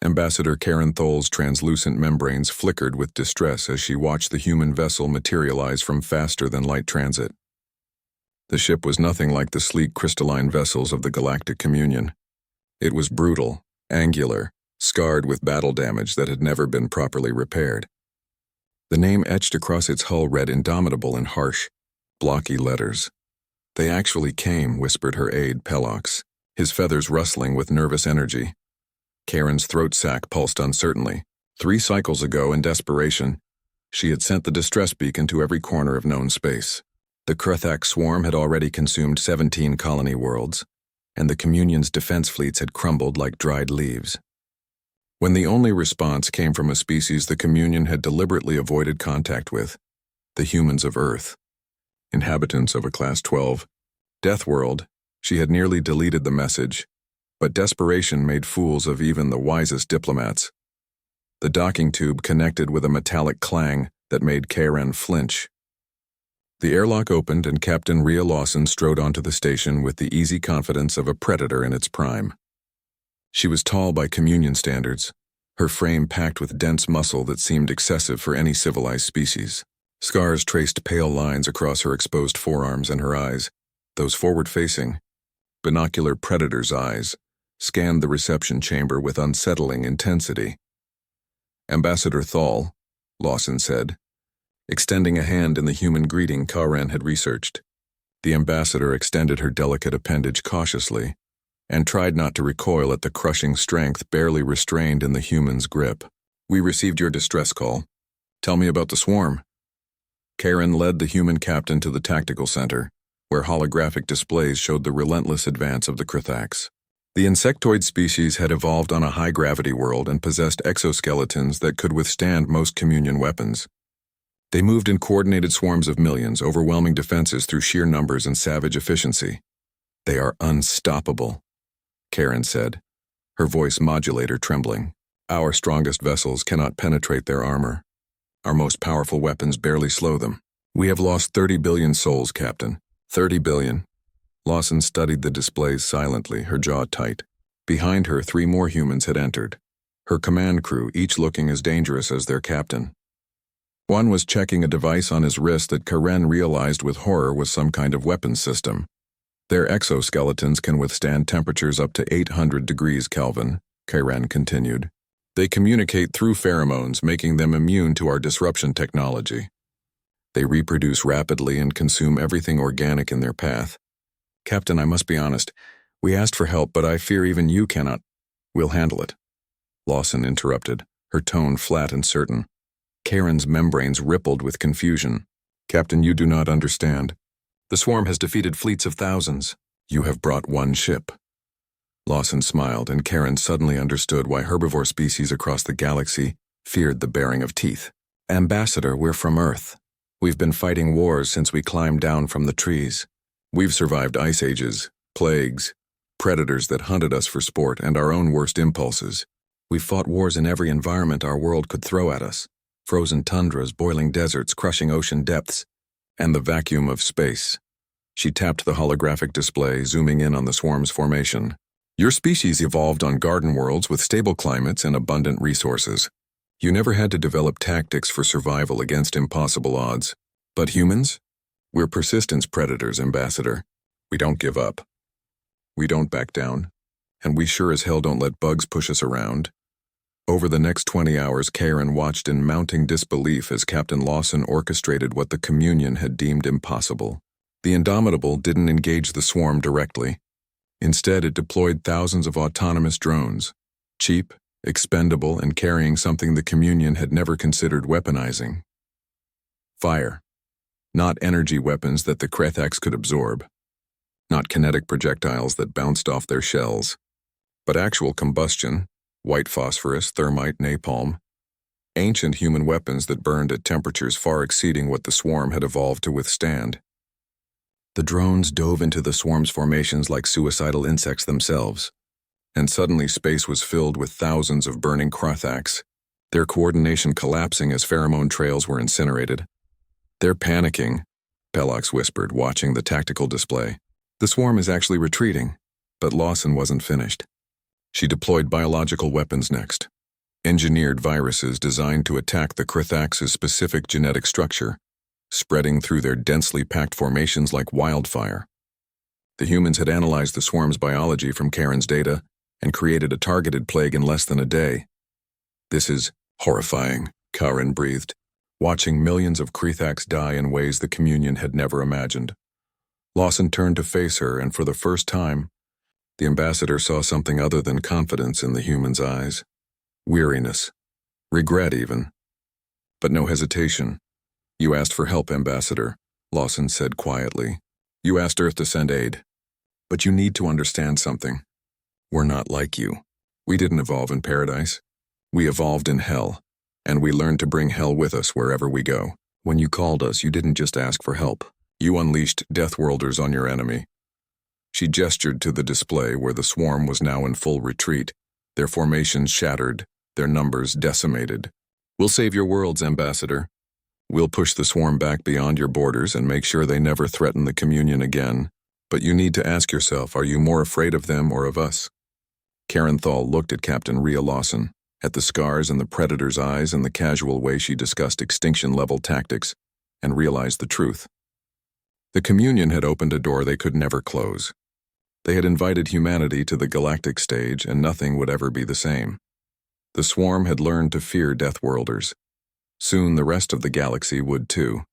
Ambassador Karen Thol's translucent membranes flickered with distress as she watched the human vessel materialize from faster-than-light transit. The ship was nothing like the sleek crystalline vessels of the Galactic Communion. It was brutal, angular, scarred with battle damage that had never been properly repaired. The name etched across its hull read Indomitable in harsh, blocky letters. "They actually came," whispered her aide, Pelox, his feathers rustling with nervous energy. Karen's throat sac pulsed uncertainly. 3 cycles ago, in desperation, she had sent the distress beacon to every corner of known space. The Kruthax swarm had already consumed 17 colony worlds, and the Communion's defense fleets had crumbled like dried leaves. When the only response came from a species the Communion had deliberately avoided contact with, the humans of Earth, inhabitants of a Class 12 Deathworld, she had nearly deleted the message, but desperation made fools of even the wisest diplomats. The docking tube connected with a metallic clang that made Karen flinch. The airlock opened and Captain Rhea Lawson strode onto the station with the easy confidence of a predator in its prime. She was tall by Communion standards, her frame packed with dense muscle that seemed excessive for any civilized species. Scars traced pale lines across her exposed forearms and her eyes. Those forward-facing, binocular predator's eyes scanned the reception chamber with unsettling intensity. "Ambassador Thol," Lawson said, extending a hand in the human greeting Karen had researched. The ambassador extended her delicate appendage cautiously and tried not to recoil at the crushing strength barely restrained in the human's grip. "We received your distress call. Tell me about the swarm." Karen led the human captain to the tactical center, where holographic displays showed the relentless advance of the Kruthax. The insectoid species had evolved on a high-gravity world and possessed exoskeletons that could withstand most Communion weapons. They moved in coordinated swarms of millions, overwhelming defenses through sheer numbers and savage efficiency. "They are unstoppable," Karen said, her voice modulator trembling. "Our strongest vessels cannot penetrate their armor. Our most powerful weapons barely slow them. We have lost 30 billion souls, Captain. 30 billion. Lawson studied the displays silently, her jaw tight. Behind her, 3 more humans had entered, her command crew, each looking as dangerous as their captain. One was checking a device on his wrist that Karen realized with horror was some kind of weapons system. "Their exoskeletons can withstand temperatures up to 800 degrees Kelvin," Karen continued. "They communicate through pheromones, making them immune to our disruption technology. They reproduce rapidly and consume everything organic in their path. Captain, I must be honest. We asked for help, but I fear even you cannot." "We'll handle it," Lawson interrupted, her tone flat and certain. Karen's membranes rippled with confusion. "Captain, you do not understand. The swarm has defeated fleets of thousands. You have brought 1 ship." Lawson smiled, and Karen suddenly understood why herbivore species across the galaxy feared the baring of teeth. "Ambassador, we're from Earth. We've been fighting wars since we climbed down from the trees. We've survived ice ages, plagues, predators that hunted us for sport, and our own worst impulses. We've fought wars in every environment our world could throw at us. Frozen tundras, boiling deserts, crushing ocean depths, and the vacuum of space." She tapped the holographic display, zooming in on the swarm's formation. "Your species evolved on garden worlds with stable climates and abundant resources. You never had to develop tactics for survival against impossible odds. But humans? We're persistence predators, Ambassador. We don't give up. We don't back down. And we sure as hell don't let bugs push us around." Over the next 20 hours, Karen watched in mounting disbelief as Captain Lawson orchestrated what the Communion had deemed impossible. The Indomitable didn't engage the swarm directly. Instead, it deployed thousands of autonomous drones, cheap, expendable, and carrying something the Communion had never considered weaponizing. Fire. Not energy weapons that the Kruthax could absorb. Not kinetic projectiles that bounced off their shells. But actual combustion. White phosphorus, thermite, napalm. Ancient human weapons that burned at temperatures far exceeding what the swarm had evolved to withstand. The drones dove into the swarm's formations like suicidal insects themselves, and suddenly space was filled with thousands of burning Kruthax, their coordination collapsing as pheromone trails were incinerated. "They're panicking," Pelox whispered, watching the tactical display. "The swarm is actually retreating." But Lawson wasn't finished. She deployed biological weapons next. engineered viruses designed to attack the Krithax's specific genetic structure, spreading through their densely packed formations like wildfire. The humans had analyzed the swarm's biology from Karen's data and created a targeted plague in less than a day. "This is horrifying," Karen breathed, watching millions of Krithax die in ways the Communion had never imagined. Lawson turned to face her, and for the first time, the ambassador saw something other than confidence in the human's eyes. Weariness. Regret, even. But no hesitation. "You asked for help, Ambassador," Lawson said quietly. "You asked Earth to send aid. But you need to understand something. We're not like you. We didn't evolve in paradise. We evolved in hell, and we learned to bring hell with us wherever we go. When you called us, you didn't just ask for help. You unleashed Deathworlders on your enemy." She gestured to the display where the swarm was now in full retreat, their formations shattered, their numbers decimated. "We'll save your worlds, Ambassador. We'll push the swarm back beyond your borders and make sure they never threaten the Communion again. But you need to ask yourself, are you more afraid of them or of us?" Karen Thal looked at Captain Rhea Lawson, at the scars in the Predator's eyes and the casual way she discussed extinction-level tactics, and realized the truth. The Communion had opened a door they could never close. They had invited humanity to the galactic stage, and nothing would ever be the same. The swarm had learned to fear Deathworlders. Soon the rest of the galaxy would too.